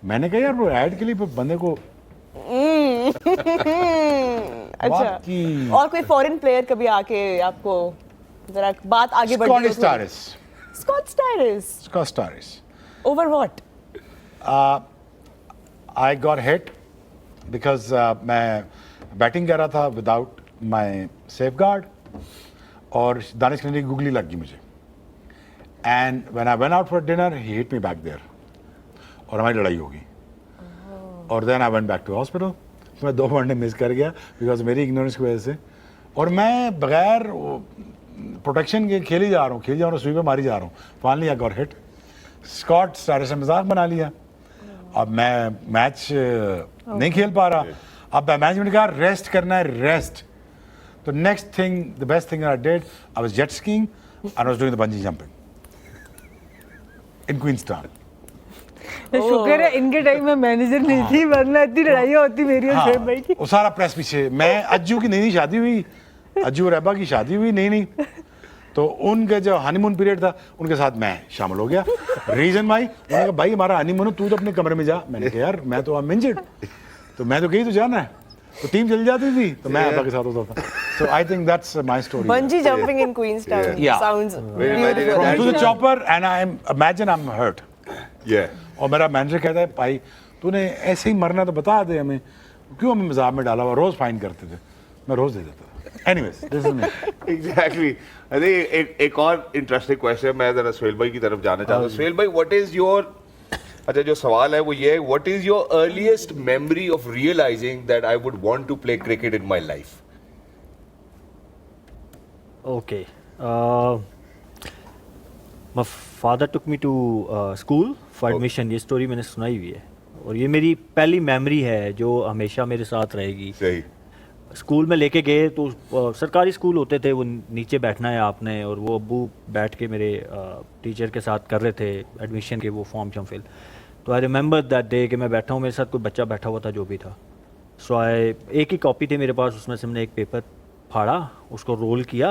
मैंने कहा यार वो ऐड के लिए बंदे को अच्छा, और कोई फॉरेन प्लेयर कभी आके आपको जरा बात आगे बढ़ी हो? Scott Styris over what? I got hit because मैं बैटिंग कर रहा था विदाउट माई सेफ गार्ड और दानिश खान की गुगली लग गई मुझे and when I went out for dinner he hit me back there और हमारी लड़ाई हो गई और then I went back to hospital. मैं 2 वनडे मिस कर गया बिकॉज मेरी इग्नोरेंस की वजह से और मैं बगैर प्रोटेक्शन के खेल ही जा रहा हूँ सुई पे मारी जा रहा हूँ। Finally I got hit. Scott Styris ने मजाक बना लिया। अब मैं मैच नहीं खेल पा रहा। अब मैनेजमेंट ने कहा रेस्ट करना है, रेस्ट। तो next thing, the best thing I did, I was jet skiing and I was doing the bungee jumping in Queenstown. शुक्र है इनके टाइम में मैनेजर नहीं थी, वरना इतनी लड़ाइयाँ होती मेरी और शोएब भाई की। वो सारा प्रेस पीछे। मैं अज्जू की नई शादी हुई, अज्जू और रहबा की शादी हुई नई तो उनका जो हनीमून पीरियड था उनके साथ मैं शामिल हो गया। रीजन उन्होंने कहा भाई हमारा हनीमून, तू तो अपने कमरे में जा। मैंने कहा यार मैं तो आई एम इंजर्ड, तो मैं तो कहीं तो जाना है। तो टीम चल जाती थी तो मैं अब्बा के साथ होता था। So I think that's my story. Bungee jumping in Queenstown sounds beautiful. From to the chopper and imagine I'm hurt. Yeah. और मेरा मैनेजर कहता है भाई तूने ऐसे ही मरना तो बता दे हमें, क्यों हमें मजाक में डाला हुआ? रोज फाइन करते थे, मैं रोज दे देता था। Anyways, this is me. Exactly. I think एक और इंटरेस्टिंग क्वेश्चन मैं जरा सुहेल भाई की तरफ जाना चाहता हूँ। सुहेल भाई, व्हाट इज योर, अच्छा जो सवाल है वो ये है, what is your earliest memory of realising that I would want to play cricket in my life? Okay. My father took me to school for admission. ये स्टोरी मैंने सुनाई हुई है और ये मेरी पहली मेमोरी है जो हमेशा मेरे साथ रहेगी। सही। स्कूल में लेके गए तो सरकारी स्कूल होते थे, वो नीचे बैठना है आपने, और वो अब्बू बैठ के मेरे टीचर के साथ कर रहे थे एडमिशन के वो फॉर्म शॉर्म फिल। तो आई रिमेंबर दैट डे कि मैं बैठा हूँ, मेरे साथ कोई बच्चा बैठा हुआ था जो भी था। सो एक ही कॉपी थी मेरे पास, उसमें से हमने एक पेपर फाड़ा, उसको रोल किया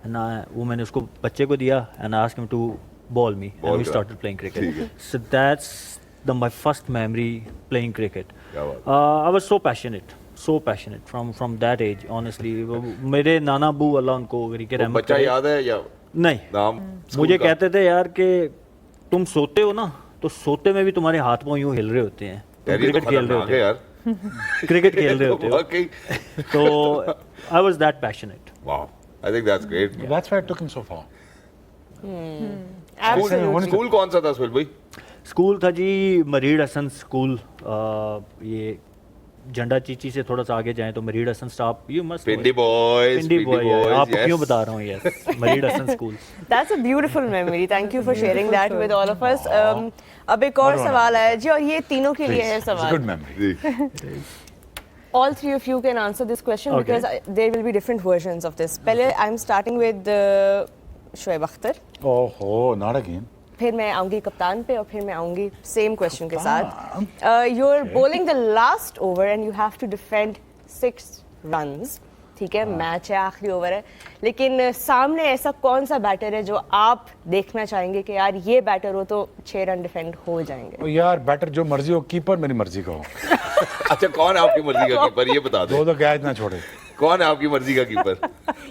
ना, वो मैंने उसको बच्चे को दिया and asked him to bowl me and we started playing cricket. So that's my first memory playing cricket. I was so passionate from that age honestly. मेरे नाना अब्बू अल्लाह उनको गरीके रहमत बच्चा करे। याद है या नहीं, नाम मुझे कहते थे यार कि तुम सोते हो ना तो सोते में भी तुम्हारे हाथ पांव यूं हिल रहे होते हैं, तुम क्रिकेट खेल रहे होते हो यार, क्रिकेट खेल रहे होते हो। वाकई। तो I was that passionate. Wow, I think that's great. That's why it took him so far. Absolutely. School कौन सा था सुहेल भाई? स्कूल था जी मरीड हसन स्कूल, ये झंडा चीची से थोड़ा सा आगे जाएं तो Mureed Hasan staff, you must Pindi boys, Pindi boy, आपको क्यों बता रहा हूँ, yes Mureed Hasan school. That's a beautiful memory. Thank you for sharing that with all of us. अब एक और सवाल है जी, और ये तीनों के लिए है It's a सवाल। good memory. All three of you can answer this question because there will be different versions of this. पहले I'm starting with Shoaib Akhtar, Oh, not again. फिर मैं आऊंगी कप्तान पे और फिर मैं आऊंगी सेम क्वेश्चन के साथ। You are bowling the last over and you have to defend 6 runs. ठीक है, मैच है, आखिरी ओवर है, लेकिन सामने ऐसा कौन सा बैटर है जो आप देखना चाहेंगे कि यार ये बैटर हो तो 6 रन डिफेंड हो जाएंगे? Oh, यार बैटर जो मर्जी हो, कीपर मेरी मर्जी का हो। अच्छा, कौन है आपकी मर्जी का कीपर, ये बता दो। दो कैच ना छोड़े। कौन है आपकी मर्जी का कीपर?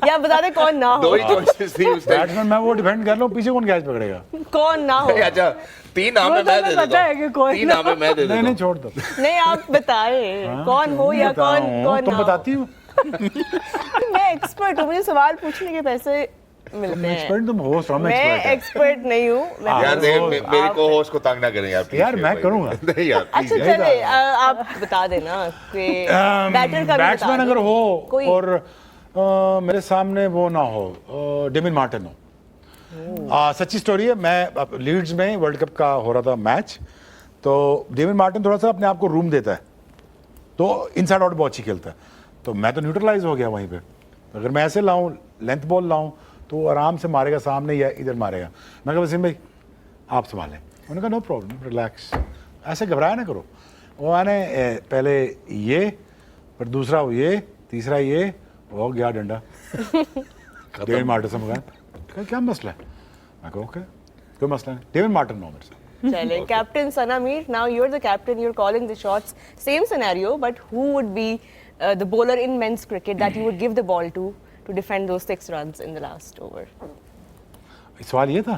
या बता दे कौन ना हो। दो ही चॉइसेस थी उस टाइम। बैट्समैन मैं वो डिफेंड कर लूं, पीछे कौन कैच पकड़ेगा? कौन ना हो। अच्छा, 3 नाम है, मैं दे देता हूं। 3 नाम है, मैं दे देता हूं। नहीं छोड़ दो। नहीं, आप बताएं कौन हो या कौन तुम ना बताती हो। हो। मैं एक्सपर्ट हूँ, मुझे सवाल पूछने के पैसे मिलते हैं। एक्सपर्ट तुम होस्ट हो, मैं एक्सपर्ट नहीं हूँ। यार मेरे को होस्ट को तंग ना करें यार। यार मैं करूंगा। नहीं यार, अच्छा चले, आप बता देना कि बैटर का भी बैट्समैन अगर हो कोई और मेरे सामने वो ना हो, डेमिन मार्टिन हो। सच्ची स्टोरी है, मैं लीड्स में वर्ल्ड कप का हो रहा था मैच, तो डेमिन मार्टिन थोड़ा सा अपने आप को रूम देता है, तो इनसाइड आउट बहुत अच्छी खेलता है, तो मैं तो न्यूट्रलाइज हो गया वहीं पे। अगर मैं ऐसे लाऊं, लेंथ बॉल लाऊं, तो वो आराम से मारेगा सामने या इधर मारेगा। मैं कहा वसीम भाई आप संभालें। उन्होंने कहा नो प्रॉब्लम, रिलैक्स, ऐसे घबराया ना करो। वो मैंने पहले ये, फिर दूसरा ये, तीसरा ये, हो गया डंडा। डेविड मार्टिन से मगा क्या मसला है? मैं कहा ओके, कोई मसला नहीं, डेविड मार्टिन नो मेरे से। चले captain Sana Mir, now you're the captain, you're calling the shots. Same scenario, but who would be the bowler in men's cricket that you would give the ball to defend those 6 runs in the last over? सवाल ये था।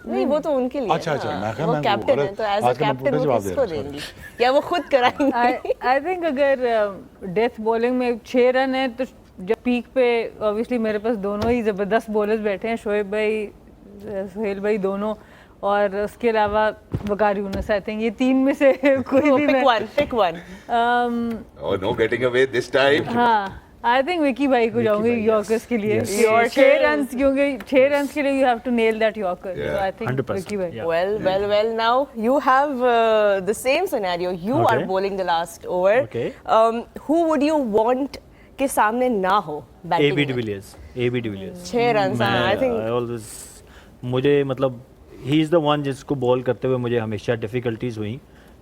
नहीं, वो तो उनके लिए अच्छा, है अच्छा, ना। मैं कहा वो मैं कैप्टन है, गलत- तो एज आज अ का मैं कैप्टन पुट्ठा वो जवाब दे किसको रहा हूँ, देंगी या वो खुद कराएंगे? आई थिंक अगर डेथ बॉलिंग में 6 रन है तो जब पीक पे ऑब्वियसली मेरे पास दोनों ही ज़बरदस्त बॉलर्स बैठे हैं, शोएब भाई, सुहेल भाई दोनों, और उसके अलावा वकार यूनुस। आई थिंक ये 3 में से कोई भी मैं pick one. Oh, no getting away this time. हाँ, आई थिंक विकी भाई को जाऊंगी यॉर्कर्स के लिए। Yorkers. 6 रन, क्योंकि 6 रन के लिए you have to nail that yorker. Yeah. So I think 100%, Vicky भाई। yeah. Well, now you have the same scenario. You are Okay. bowling the last over. Okay. Who would you want के सामने ना हो batting AB में? de Villiers 6 runs, मैं I think always, मुझे मतलब he is the one जिसको ball करते हुए मुझे हमेशा डिफिकल्टीज हुई,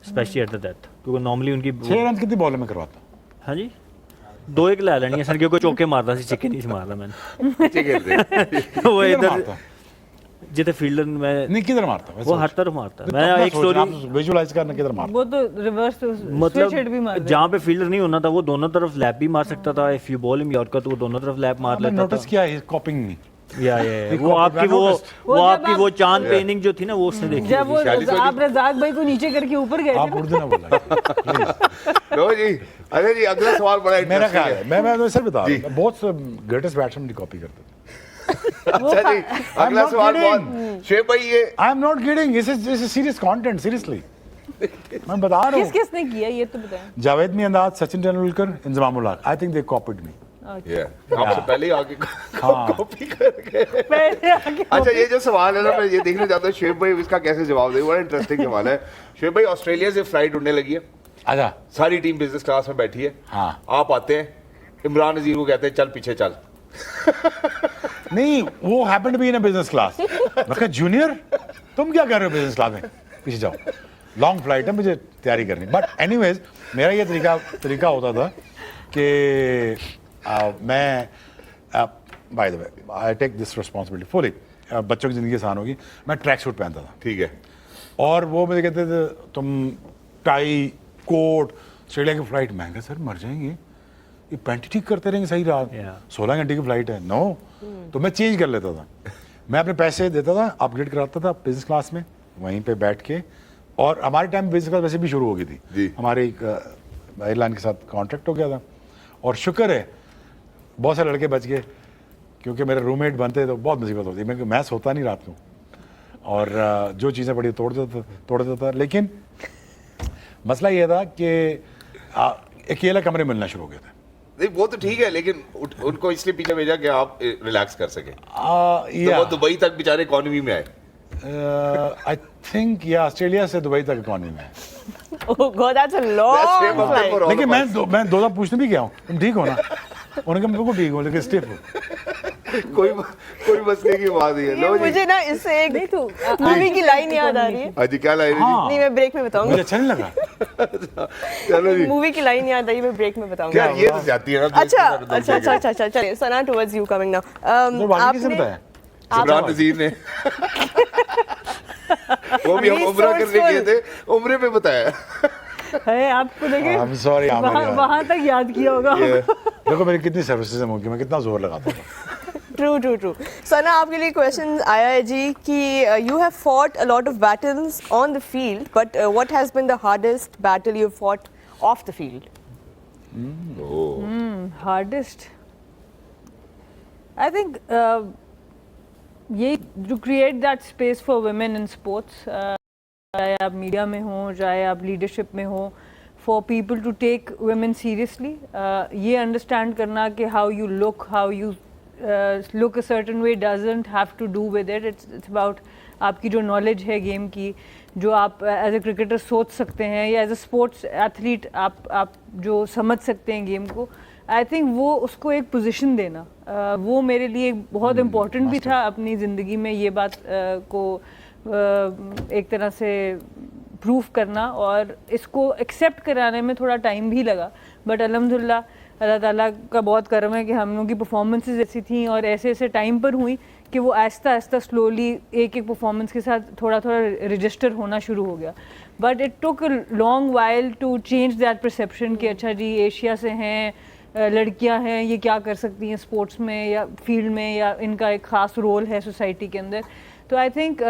स्पेशली एट द डेथ, क्योंकि नॉर्मली उनकी 6 रन कितनी बॉल में करवाता? हाँ जी 2-1 ला लेनी है सर, क्योंकि चौके मारता सी, छिक्के नहीं सी मारता मैंने। ठीक है वो किधर इधर मारता? जितने फील्डर में नहीं, किधर मारता? वो हर तरफ मारता है। मैं एक स्टोरी विजुअलाइज करना किधर मारता? वो तो रिवर्स स्विच हिट भी मतलब मार जहाँ पे फील्डर नहीं होना था वो दोनों तरफ लैप भी मार सकता था। If you ball him yorker तो वो दोनों तरफ लैप मार मैंने लेता नोटिस था। किया है कॉपिंग नहीं। या He वो copied, आपकी I वो noticed. वो जब आपकी आप- वो चांद पेनिंग जो थी ना वो उसने देखी। जब वो 46 वाली- आप रजाक भाई को नीचे करके ऊपर गए थे आप ना। उर्दू ना बोला प्लीज। नो जी, अरे जी अगला सवाल बड़ा मेरा interesting ख्याल है, मैं तो सर बता जी। रहा हूँ, बहुत से ग्रेटेस्ट बैट्समैन की कॉपी करते थे। अच्छा जी, अगला not सवाल kidding. बहुत शेब भाई ये I am not kidding, this is serious content, seriously मैं बता रहा किस हूँ। किसने किया ये तो बताएं। जावेद मियांदाद, सचिन तेंदुलकर, इंजमामुल हक, I think they copied me. आपसे पहले ही आगे हाँ। कॉपी करके। पहले आके अच्छा ये जो सवाल है ना, मैं ये देखना चाहता हूँ शेब भाई इसका कैसे जवाब देंगे। बड़ा इंटरेस्टिंग सवाल है। शेब भाई, ऑस्ट्रेलिया से फ्लाइट उड़ने लगी है, अच्छा, सारी टीम बिजनेस क्लास में बैठी है, हाँ। आप आते हैं, इमरान नजीर को कहते हैं चल पीछे चल। नहीं, वो happened to be in a business class. मैं कहा जूनियर तुम क्या कर रहे हो बिजनेस क्लास में, पीछे जाओ, लॉन्ग फ्लाइट है, मुझे तैयारी करनी। बट एनीवेज मेरा ये तरीका होता था कि मैं by the way I take this responsibility fully, बच्चों की ज़िंदगी आसान होगी, मैं ट्रैक सूट पहनता था ठीक है, और वो मुझे कहते थे तुम टाई कोट, ऑस्ट्रेलिया की फ्लाइट। महंगा सर मर जाएंगे, ये पैंट ठीक करते रहेंगे सही रात, 16 घंटे की फ्लाइट है। नो, तो मैं चेंज कर लेता था, मैं अपने पैसे देता था, अपग्रेड कराता था बिजनेस क्लास में, वहीं पे बैठ के। और हमारे टाइम बिजनेस क्लास वैसे भी शुरू हो गई थी, जी। हमारे एक एयरलाइन के साथ कॉन्ट्रैक्ट हो गया था, और शुक्र है बहुत सारे लड़के बच गए, क्योंकि मेरे रूममेट बनते तो बहुत मुसीबत होती। मैं सोता नहीं रात को, और जो चीज़ें पड़ी तोड़ देता था। लेकिन मसला ये था कि अकेला कमरे मिलना शुरू हो गए थे। नहीं वो तो ठीक है, लेकिन उनको इसलिए पीछे भेजा कि आप रिलैक्स कर सके, तो वो दुबई तक बेचारे इकोनॉमी में आए। आई थिंक या ऑस्ट्रेलिया से दुबई तक इकॉनमी में है। Oh God, that's a That's long shame of them flight. for all लेकिन of us. मैं दो बार पूछने भी गया हूँ, तुम ठीक हो ना? उन्होंने कहा मैं बिल्कुल ठीक हूँ, लेकिन स्टिफ हो। कोई मसले की बात नहीं है। ये लो जी, मुझे ना इससे एक नहीं तो मूवी की लाइन याद आ रही है। हाँ जी, क्या लाइन है जी? हाँ। नहीं, मैं ब्रेक में मुझे बताऊंगी। अच्छा नहीं लगा। चलो जी, मूवी की लाइन याद आई, मैं ब्रेक में बताऊंगी। यार ये तो जाती है ना। अच्छा, चलिए सना टुवर्ड्स यू कमिंग नाउ। तो बाकी किसने बताया? इमरान नजीर ने वो भी हम उम्रा करने गए थे, उम्रे पे बताया। है आपको देखे I'm sorry, I'm very वहां तक याद किया होगा। देखो मेरी कितनी सर्विसेज होंगी, मैं कितना जोर लगाता था। ट्रू। सना, आपके लिए क्वेश्चन आया है जी कि you have fought a lot of battles on the field, but what has been the hardest battle you fought off the field? Hardest I think ये to create that space for women in sports, चाहे आप media में हो, चाहे आप leadership में हो, for people to take women seriously, ये अंडरस्टैंड करना कि how you look a certain way doesn't have to do with it, it's about आपकी जो नॉलेज है गेम की, जो आप एज ए क्रिकेटर सोच सकते हैं, या एज ए स्पोर्ट्स एथलीट आप जो समझ सकते हैं गेम को। आई थिंक वो उसको एक पोजीशन देना, वो मेरे लिए बहुत इम्पोर्टेंट भी था अपनी ज़िंदगी में, ये बात को एक तरह से प्रूफ करना, और इसको एक्सेप्ट कराने में थोड़ा टाइम भी लगा, बट अल्हम्दुलिल्लाह अल्लाह ताला का बहुत करम है कि हम लोगों की परफॉर्मेंसेस ऐसी थी और ऐसे ऐसे टाइम पर हुई कि वो आहिस्ता आहिस्ता स्लोली एक एक परफॉर्मेंस के साथ थोड़ा थोड़ा रजिस्टर होना शुरू हो गया. But it took long while to change that perception कि अच्छा जी एशिया से हैं, लड़कियां हैं, ये क्या कर सकती हैं स्पोर्ट्स में या फील्ड में, या इनका एक ख़ास रोल है सोसाइटी के अंदर. तो आई थिंक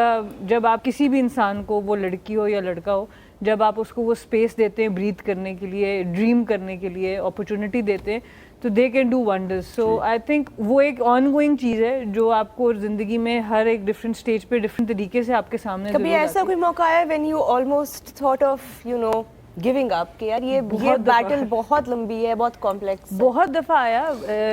जब आप किसी भी इंसान को, वो लड़की हो या लड़का हो, जब आप उसको वो स्पेस देते हैं ब्रीथ करने के लिए, ड्रीम करने के लिए अपॉर्चुनिटी देते हैं, तो they can do wonders. So I think वो एक ऑन गोइंग चीज़ है जो आपको ज़िंदगी में हर एक डिफरेंट स्टेज पे डिफरेंट तरीके से आपके सामने कभी ज़रूर ऐसा आती कोई मौका आया when you almost thought of you know giving up कि यार ये बहुत दफ़ा बैटल बहुत लंबी है, बहुत कॉम्प्लेक्स है? बहुत दफ़ा आया.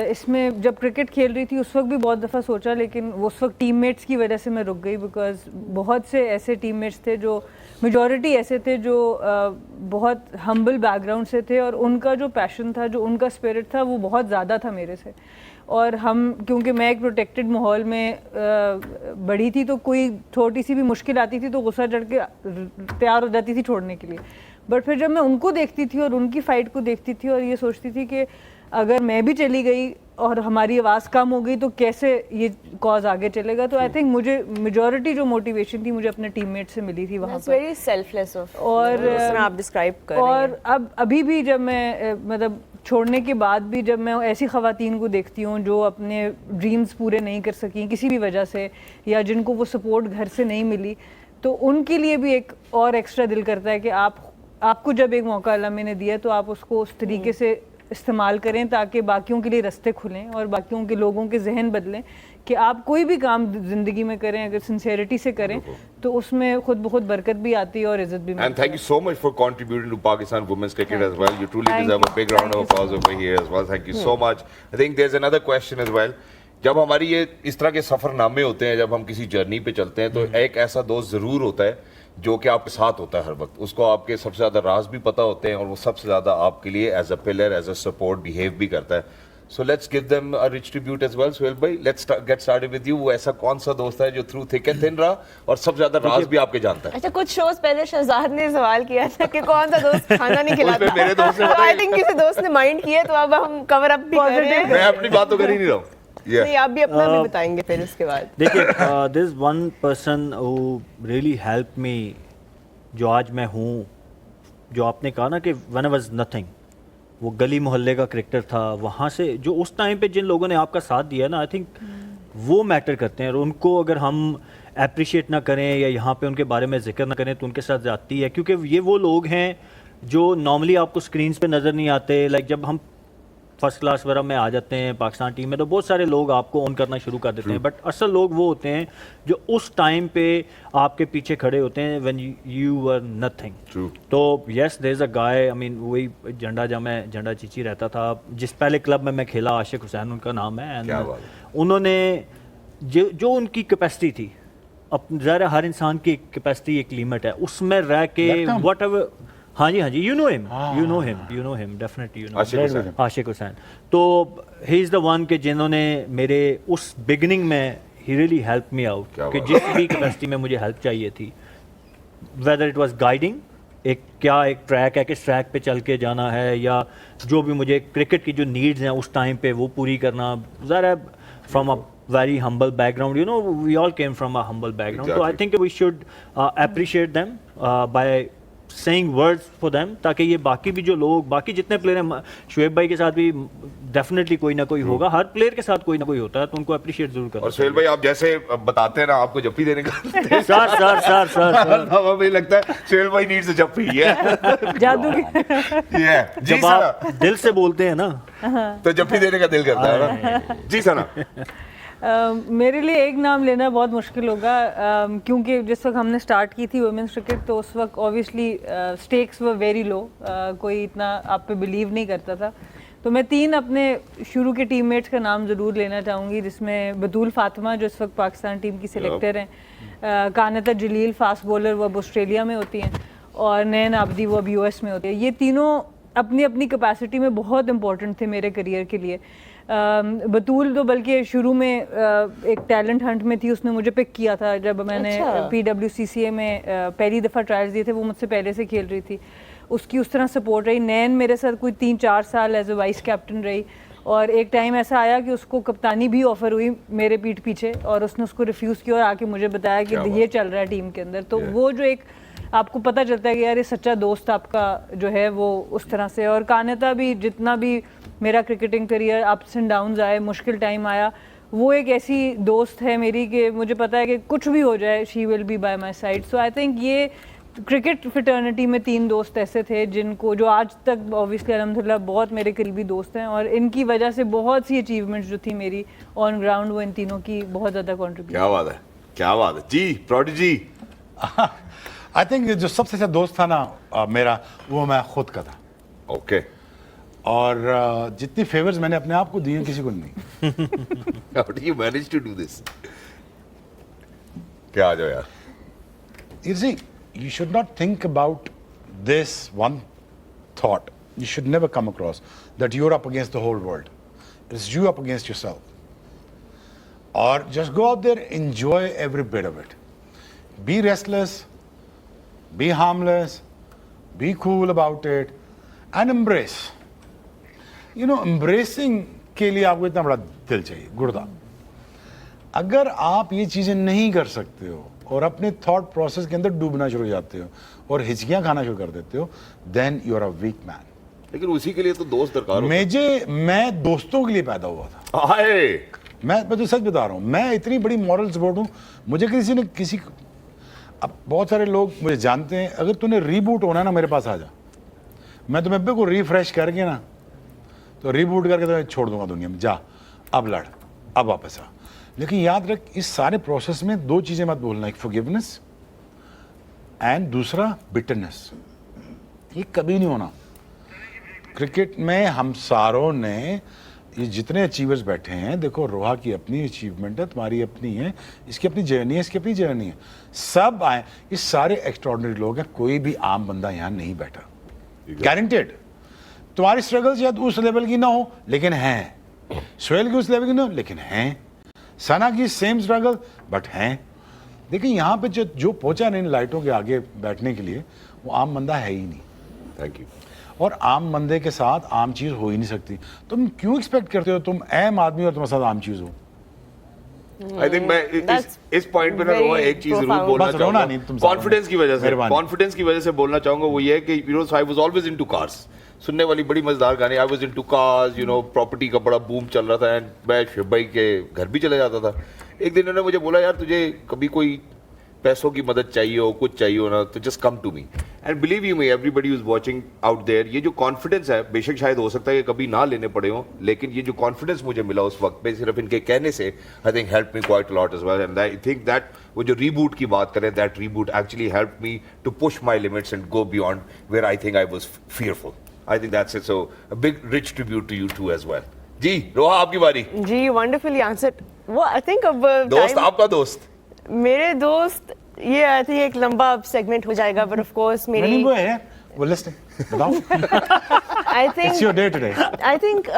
इसमें जब क्रिकेट खेल रही थी उस वक्त भी बहुत दफ़ा सोचा, लेकिन उस वक्त टीममेट्स की वजह से मैं रुक गई. बिकॉज बहुत से ऐसे टीममेट्स थे जो, मेजॉरिटी ऐसे थे जो बहुत हम्बल बैकग्राउंड से थे और उनका जो पैशन था, जो उनका स्पिरिट था, वो बहुत ज़्यादा था मेरे से. और हम, क्योंकि मैं एक प्रोटेक्टेड माहौल में बड़ी थी, तो कोई छोटी सी भी मुश्किल आती थी तो गुस्सा चढ़ के तैयार हो जाती थी छोड़ने के लिए. बट फिर जब मैं उनको देखती थी और उनकी फ़ाइट को देखती थी और ये सोचती थी कि अगर मैं भी चली गई और हमारी आवाज़ कम हो गई तो कैसे ये कॉज आगे चलेगा. तो आई थिंक मुझे मेजॉरिटी जो मोटिवेशन थी मुझे अपने टीममेट से मिली थी वहाँ पर. वेरी सेल्फलेस ऑफ और आप डिस्क्राइब कर रहे हैं. और अब अभी भी जब मैं मतलब छोड़ने के बाद भी जब मैं ऐसी ख़वातीन को देखती हूँ जो अपने ड्रीम्स पूरे नहीं कर सकी किसी भी वजह से, या जिनको वो सपोर्ट घर से नहीं मिली, तो उनके लिए भी एक और एक्स्ट्रा दिल करता है कि आपको जब एक मौका अल्लाह ने दिया तो आप उसको उस तरीके से इस्तेमाल करें ताकि बाकियों के लिए रास्ते खुलें और बाकियों के लोगों के जहन बदलें कि आप कोई भी काम ज़िंदगी में करें अगर सिंसेरिटी से करें तो उसमें खुद ब खुद बरकत भी आती है और इज्जत भी मिलती है. And thank you so much for contributing to Pakistan women's cricket as well. You truly Thank deserve you. a big round of applause over here as well. Thank you so much. I think there's another question as well. जब हमारी ये इस तरह के सफ़रनामे होते हैं, जब हम किसी जर्नी पे चलते हैं, तो एक ऐसा दोस्त ज़रूर होता है जो कि आपके साथ होता है हर वक्त. उसको आपके सबसे ज़्यादा राज भी पता होते हैं और वो सबसे ज़्यादा आपके लिए as a pillar, as a support behave भी करता है. So let's give them a rich tribute as well. Sohail भाई, let's get started with you. वो ऐसा कौन सा दोस्त है जो थ्रू थिक एंड थिन रहा और सबसे ज़्यादा राज भी आपके जानता है? अच्छा, कुछ शोज पहले शहजाद ने सवाल किया था कि कौन सा दोस्त खाना नहीं खिलाता. उसमें मेरे दोस्त ने आई थिंक किसी दोस्त ने माइंड किया, तो अब हम कवर अप भी कर रहे हैं. मैं अपनी बात तो कर ही नहीं रहा हूँ. नहीं, आप भी अपना भी बताएंगे फिर उसके बाद. देखिए, this one person who really help me, जो आज मैं हूँ, जो आपने कहा ना कि व्हेन आई वाज नथिंग, वो गली मोहल्ले का क्रिकेटर था, वहाँ से जो उस टाइम पे जिन लोगों ने आपका साथ दिया ना, आई थिंक वो मैटर करते हैं. और उनको अगर हम अप्रिशिएट ना करें या यहाँ पे उनके बारे में जिक्र ना करें तो उनके साथ जाती है, क्योंकि ये वो लोग हैं जो नॉर्मली आपको स्क्रीन्स पे नज़र नहीं आते. लाइक जब हम फर्स्ट क्लास वगैरह में आ जाते हैं पाकिस्तान टीम में तो बहुत सारे लोग आपको ऑन करना शुरू कर देते हैं, बट असल लोग वो होते हैं जो उस टाइम पे आपके पीछे खड़े होते हैं व्हेन यू वर नथिंग. तो yes, there is a guy, I mean वही झंडा चीची रहता था, जिस पहले क्लब में मैं खेला, आशिक हुसैन उनका नाम है. एंड उन्होंने जो उनकी कैपेसिटी थी, अब ज़रा हर इंसान की कैपेसिटी एक लिमिट है, उसमें रह के वट एवर. हाँ जी, you know him definitely, you know Ashiq Hussain. तो ही इज़ द वन के जिन्होंने मेरे उस बिगिनिंग में he really help me out कि जिस भी कैपेसिटी में मुझे हेल्प चाहिए थी, वेदर इट वाज गाइडिंग, एक ट्रैक है, किस ट्रैक पे चल के जाना है, या जो भी मुझे क्रिकेट की जो नीड्स हैं उस टाइम पे वो पूरी करना. ज़रा from a very humble background, you know, we all came from a humble background. Exactly. So I think we should appreciate them by saying words for them, ताकि ये बाकी भी जो लोग, बाकी जितने प्लेयर हैं, शुएब भाई के साथ भी डेफिनेटली कोई ना कोई होगा, हर प्लेयर के साथ कोई ना कोई होता है, तो उनको अप्रिशिएट जरूर करना. और सोहेल भाई, आप जैसे बताते हैं ना, आपको जप्पी देने का सर हमें लगता है सोहेल भाई नीड्स अ जप्पी. जादू की जी जब आप दिल से बोलते हैं ना तो जप्पी देने का दिल करता है ना. जी सना. मेरे लिए एक नाम लेना बहुत मुश्किल होगा, क्योंकि जिस वक्त हमने स्टार्ट की थी वुमेंस क्रिकेट तो उस वक्त obviously stakes were very low, कोई इतना आप पे बिलीव नहीं करता था. तो मैं 3 अपने शुरू के टीममेट्स का नाम ज़रूर लेना चाहूँगी, जिसमें बतूल फातिमा जो इस वक्त पाकिस्तान टीम की सिलेक्टर हैं, कानता जलील फास्ट बॉलर, वो अब ऑस्ट्रेलिया में होती हैं, और नैन आबदी वो अब US में होती है. ये तीनों अपनी अपनी कैपेसिटी में बहुत इंपॉर्टेंट थे मेरे करियर के लिए. बतूल तो बल्कि शुरू में एक टैलेंट हंट में थी, उसने मुझे पिक किया था जब मैंने PWCCA में पहली दफ़ा ट्रायल्स दिए थे, वो मुझसे पहले से खेल रही थी. उसकी उस तरह सपोर्ट रही। नैन मेरे साथ कोई 3-4 साल एज ए वाइस कैप्टन रही, और एक टाइम ऐसा आया कि उसको कप्तानी भी ऑफर हुई मेरे पीठ पीछे, और उसने उसको रिफ्यूज़ किया और आके मुझे बताया कि ये चल रहा है टीम के अंदर। तो वो जो एक आपको पता चलता है कि यार ये सच्चा दोस्त आपका जो है वो उस तरह से। और कान्यता भी, जितना भी मेरा cricketing career ups and downs आए, मुश्किल टाइम आया, वो एक ऐसी दोस्त है मेरी कि मुझे पता है कि कुछ भी हो जाए she will be bye my side. So I think ये क्रिकेट फिटर्निटी में 3 दोस्त ऐसे थे जिनको, जो आज तक ऑब्वियसली अल्हम्दुलिल्लाह बहुत मेरे करीबी दोस्त हैं, और इनकी वजह से बहुत सी अचीवमेंट्स जो थी मेरी ऑन ग्राउंड, वो इन तीनों की बहुत ज़्यादा कॉन्ट्रीब्यूट। क्या बात है, क्या बात है जी। प्रोडिजी, आई थिंक जो सबसे अच्छा दोस्त था ना मेरा, वो मैं खुद का था। ओके। और जितनी फेवर्स मैंने अपने आप को दिए हैं, किसी को नहीं। How do you manage to do this? क्या आ जाओ यार। You see, you should not think about this one thought. You should never come across that you're up against the whole world. It's you up against yourself. Or just go out there, enjoy every bit of it. Be restless, be harmless, be cool about it, and embrace. You know, embracing के लिए आपको इतना बड़ा दिल चाहिए, गुर्दा। अगर आप ये चीज़ें नहीं कर सकते हो और अपने थॉट प्रोसेस के अंदर डूबना शुरू हो जाते हो और हिचकियां खाना शुरू कर देते हो, then you are a weak man. लेकिन उसी के लिए तो दोस्त दरकार होते हैं। मैं दोस्तों के लिए पैदा हुआ था। हाय, मैं तो सच बता रहा हूँ, मैं इतनी बड़ी मॉरल सपोर्ट हूँ। मुझे किसी ने अब बहुत सारे लोग मुझे जानते हैं, अगर तूने रीबूट होना है ना, मेरे पास आ जा, मैं तुम्हें बिल्कुल रिफ्रेश करके ना, तो रीबूट करके तुम्हें छोड़ दूंगा दुनिया में। जा, अब लड़, अब वापस आ। लेकिन याद रख, इस सारे प्रोसेस में 2 चीज़ें मत भूलना, एक फॉरगिवनेस एंड दूसरा बिटरनेस। ये कभी नहीं होना। क्रिकेट में हम सारों ने, ये जितने अचीवर्स बैठे हैं, देखो रोहा की अपनी अचीवमेंट है, तुम्हारी अपनी है, इसकी अपनी जर्नी है, इसकी अपनी जर्नी है, सब आए, ये सारे एक्स्ट्रॉर्डिनरी लोग हैं। कोई भी आम बंदा यहाँ नहीं बैठा, गारंटेड। तुम्हारी स्ट्रगल शायद उस लेवल की ना हो, लेकिन हैं। सोहेल की उस लेवल की ना हो, लेकिन हैं। सना की सेम स्ट्रगल, बट हैं। देखिए यहाँ पे जो पहुंचा नहीं लाइटों के आगे बैठने के लिए, वो आम बंदा है ही नहीं। Thank you. और आम बंदे के साथ आम चीज़ हो ही नहीं सकती। तुम क्यों एक्सपेक्ट करते हो तुम आम आदमी और तुम्हारे साथ आम चीज़ हो? आई थिंक मैं इस पॉइंट पे ना रोहा एक चीज जरूर बोलना बस रोना नहीं, चाहूंगा। तुम कॉन्फिडेंस की वजह से, मेहरबानी। कॉन्फिडेंस की वजह से बोलना चाहूंगा, वो ये है कि you know I was always into cars. सुनने वाली बड़ी मजेदार गाने, I was into cars, you know property का बड़ा बूम चल रहा था, एंड मैं शुएब भाई के घर भी चले जाता था। एक दिन उन्होंने मुझे बोला, यार तुझे कभी कोई पैसों की मदद चाहिए हो, कुछ चाहिए हो ना, तो just come to me. And believe you me, everybody is watching out there. ये जो कॉन्फिडेंस है, बेशक शायद हो सकता है कि कभी ना लेने पड़े हो, लेकिन ये जो कॉन्फिडेंस मुझे मिला उस वक्त पे सिर्फ इनके कहने से, I think help me quite a lot as well. And I think that वो जो रीबूट की बात करें, that reboot actually help me to push my limits and go beyond where I think I was fearful. I think that's it. So a big rich tribute to you too as well. जी रोहा, आपकी बारी। जी, wonderfully answered. वो I think अब दोस्त, आपका दोस्त, मेरे दोस्त, ये आई थिंक एक लंबा सेगमेंट हो जाएगा, बट ऑफ कोर्स मेरी, वो है, वो लिस्टिंग बताओ। I think It's your day today. I think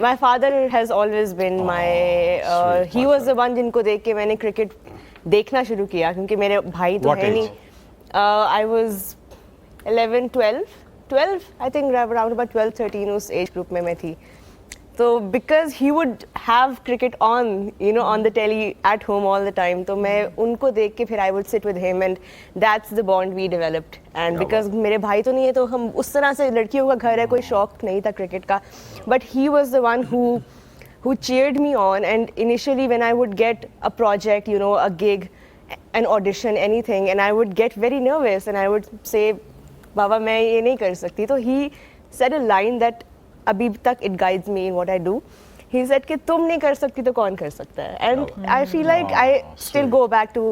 my father has always been my. He was the one जिनको देख के मैंने क्रिकेट देखना शुरू किया, क्योंकि मेरे भाई तो What है age? नहीं। I was 11, 12 I think around about 12, 13 उस एज ग्रुप में मैं थी। तो because he would have cricket on, you know, on the telly at home all the time, तो मैं उनको देख के फिर I would sit with him, and that's the bond we developed. And because मेरे भाई तो नहीं है, तो हम उस तरह से, लड़कियों का घर है, कोई शौक नहीं था क्रिकेट का, but he was the one who cheered me on. And initially when I would get a project, you know, a gig, an audition, anything, and I would get very nervous and I would say, बाबा मैं ये नहीं कर सकती, तो he said a line that अभी तक it guides me in what I do. He said कि तुम नहीं कर सकती तो कौन कर सकता है? And I feel like I still go back to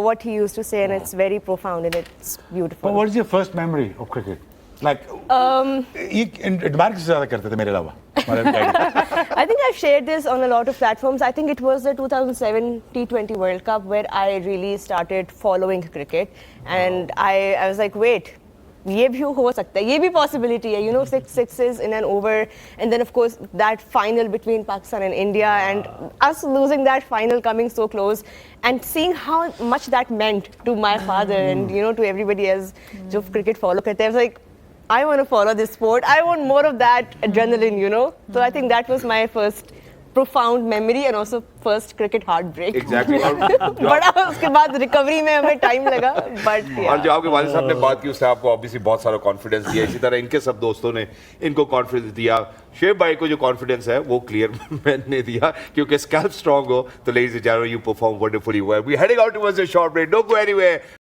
what he used to say, and it's very profound and it's beautiful. But what is your first memory of cricket? Like, ये एडमायर किससे ज़्यादा करते थे मेरे अलावा? I think I've shared this on a lot of platforms. I think it was the 2007 T20 World Cup where I really started following cricket, and I was like, wait, ये भी हो सकता है, ये भी possibility है, you know, 6 sixes in an over, and then of course that final between Pakistan and India, and us losing that final, coming so close, and seeing how much that meant to my father and you know to everybody else जो cricket follow करते हैं. I was like, I want to follow this sport. I want more of that adrenaline, you know. So I think that was my first profound memory and also first cricket heartbreak. Exactly. बड़ा उसके बाद recovery में हमें time लगा, but और जो आपके वालिद साहब ने बात की उससे आपको ऑब्वियसली बहुत सारा कॉन्फिडेंस दिया, इसी तरह इनके सब दोस्तों ने इनको कॉन्फिडेंस दिया. शेब भाई को जो कॉन्फिडेंस है वो क्लियर मैंने दिया क्योंकि स्कैल्प स्ट्रांग हो. तो ladies and gentleman, you perform wonderfully well. We heading out towards the short break. Don't go anywhere.